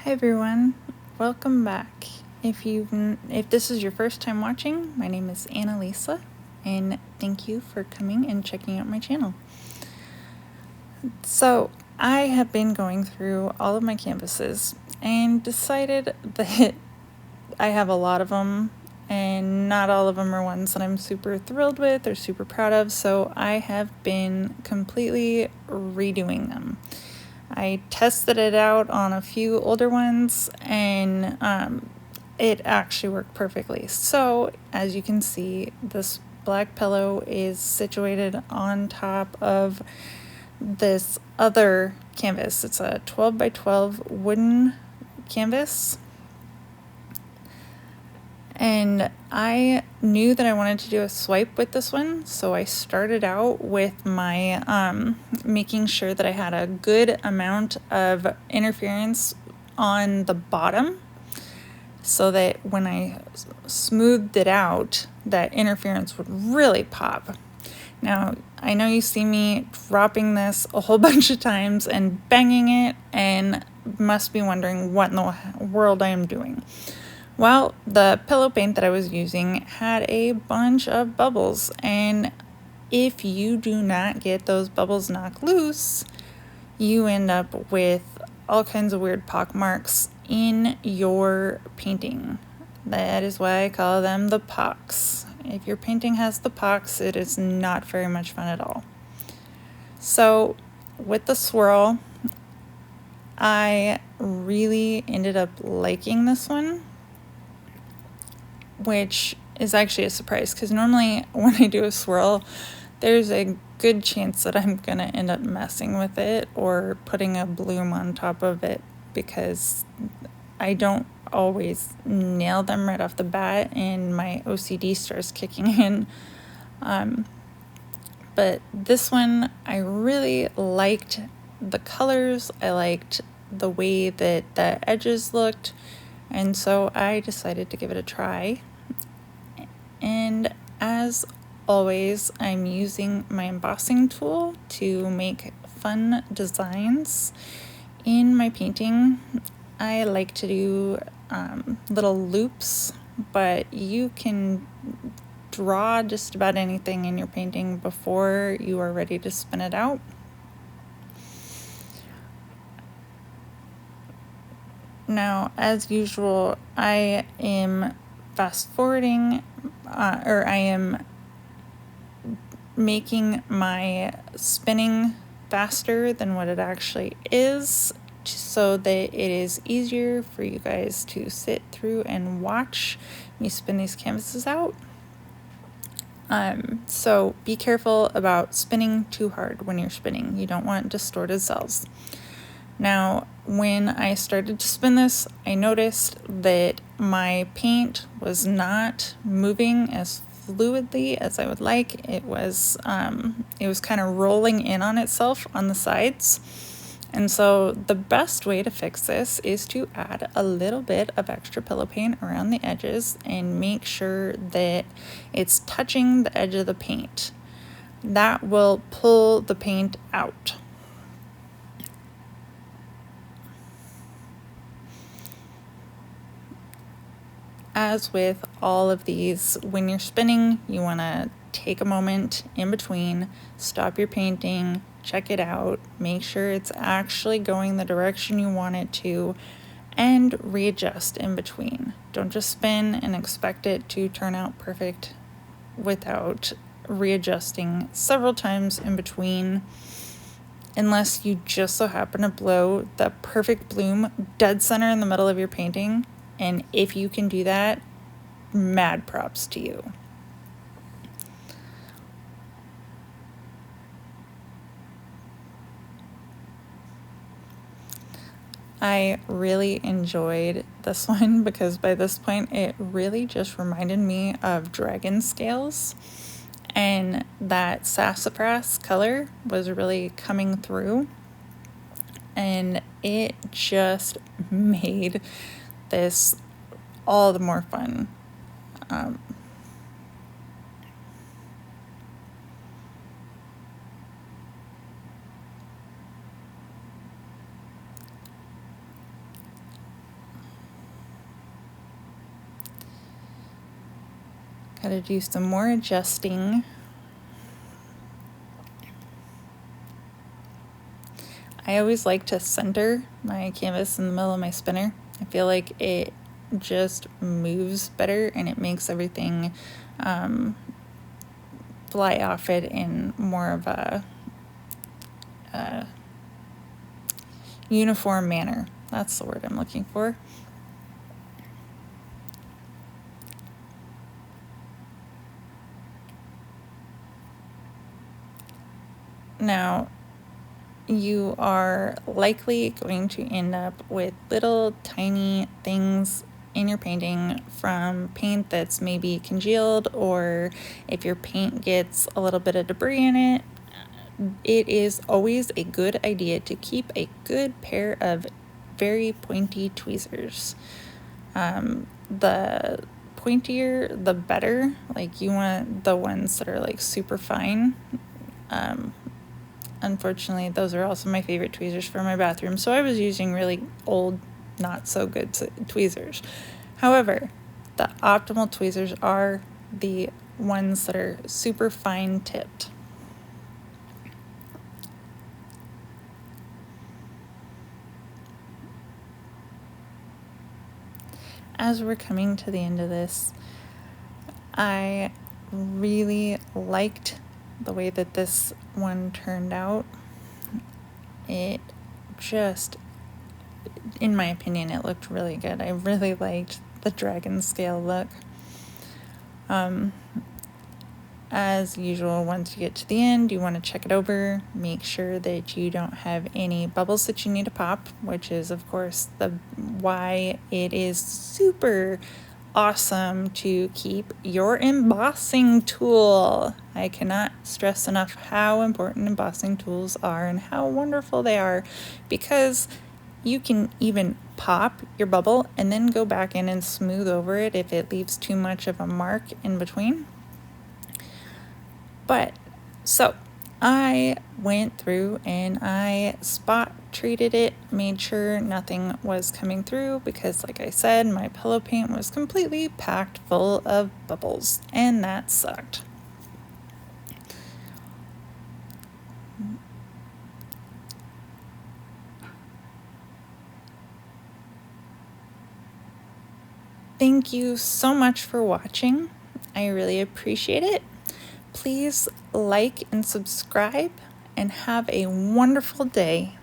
Hi everyone, welcome back. If this is your first time watching, my name is Annalisa, and thank you for coming and checking out my channel. So I have been going through all of my canvases and decided that I have a lot of them, and not all of them are ones that I'm super thrilled with or super proud of, so I have been completely redoing them. I tested it out on a few older ones, and it actually worked perfectly. So as you can see, this black pillow is situated on top of this other canvas. It's a 12 by 12 wooden canvas. And I knew that I wanted to do a swipe with this one, so I started out with my making sure that I had a good amount of interference on the bottom, so that when I smoothed it out, that interference would really pop. Now, I know you see me dropping this a whole bunch of times and banging it, and must be wondering what in the world I am doing. Well, the pillow paint that I was using had a bunch of bubbles, and if you do not get those bubbles knocked loose, you end up with all kinds of weird pock marks in your painting. That is why I call them the pocks. If your painting has the pocks, it is not very much fun at all. So with the swirl, I really ended up liking this one, which is actually a surprise because normally when I do a swirl, there's a good chance that I'm gonna end up messing with it or putting a bloom on top of it, because I don't always nail them right off the bat and my OCD starts kicking in. But this one, I really liked the colors, I liked the way that the edges looked, and so I decided to give it a try. And as always, I'm using my embossing tool to make fun designs in my painting. I like to do little loops, but you can draw just about anything in your painting before you are ready to spin it out. Now, as usual, I am fast forwarding, or I am making my spinning faster than what it actually is, so that it is easier for you guys to sit through and watch me spin these canvases out. So be careful about spinning too hard when you're spinning. You don't want distorted cells. Now, when I started to spin this, I noticed that my paint was not moving as fluidly as I would like. It was kind of rolling in on itself on the sides. And so the best way to fix this is to add a little bit of extra pillow paint around the edges and make sure that it's touching the edge of the paint. That will pull the paint out. As with all of these, when you're spinning, you want to take a moment in between, stop your painting, check it out, make sure it's actually going the direction you want it to, and readjust in between. Don't just spin and expect it to turn out perfect without readjusting several times in between, unless you just so happen to blow the perfect bloom dead center in the middle of your painting. And if you can do that, mad props to you. I really enjoyed this one because by this point it really just reminded me of dragon scales, and that sassafrass color was really coming through, and it just made this all the more fun. Gotta do some more adjusting. I always like to center my canvas in the middle of my spinner. I feel like it just moves better and it makes everything fly off it in more of a uniform manner. That's the word I'm looking for. Now, you are likely going to end up with little tiny things in your painting from paint that's maybe congealed, or if your paint gets a little bit of debris in it. It is always a good idea to keep a good pair of very pointy tweezers. The pointier, the better. Like, you want the ones that are like super fine. Unfortunately, those are also my favorite tweezers for my bathroom, so I was using really old, not so good tweezers. However, the optimal tweezers are the ones that are super fine tipped. As we're coming to the end of this, I really liked the way that this one turned out. It just, in my opinion, it looked really good. I really liked the dragon scale look. As usual, once you get to the end, you want to check it over, make sure that you don't have any bubbles that you need to pop, which is of course why it is super awesome to keep your embossing tool. I cannot stress enough how important embossing tools are and how wonderful they are, because you can even pop your bubble and then go back in and smooth over it if it leaves too much of a mark in between. But so I went through and I spot treated it, made sure nothing was coming through, because like I said, my pillow paint was completely packed full of bubbles and that sucked. Thank you so much for watching. I really appreciate it. Please like and subscribe and have a wonderful day.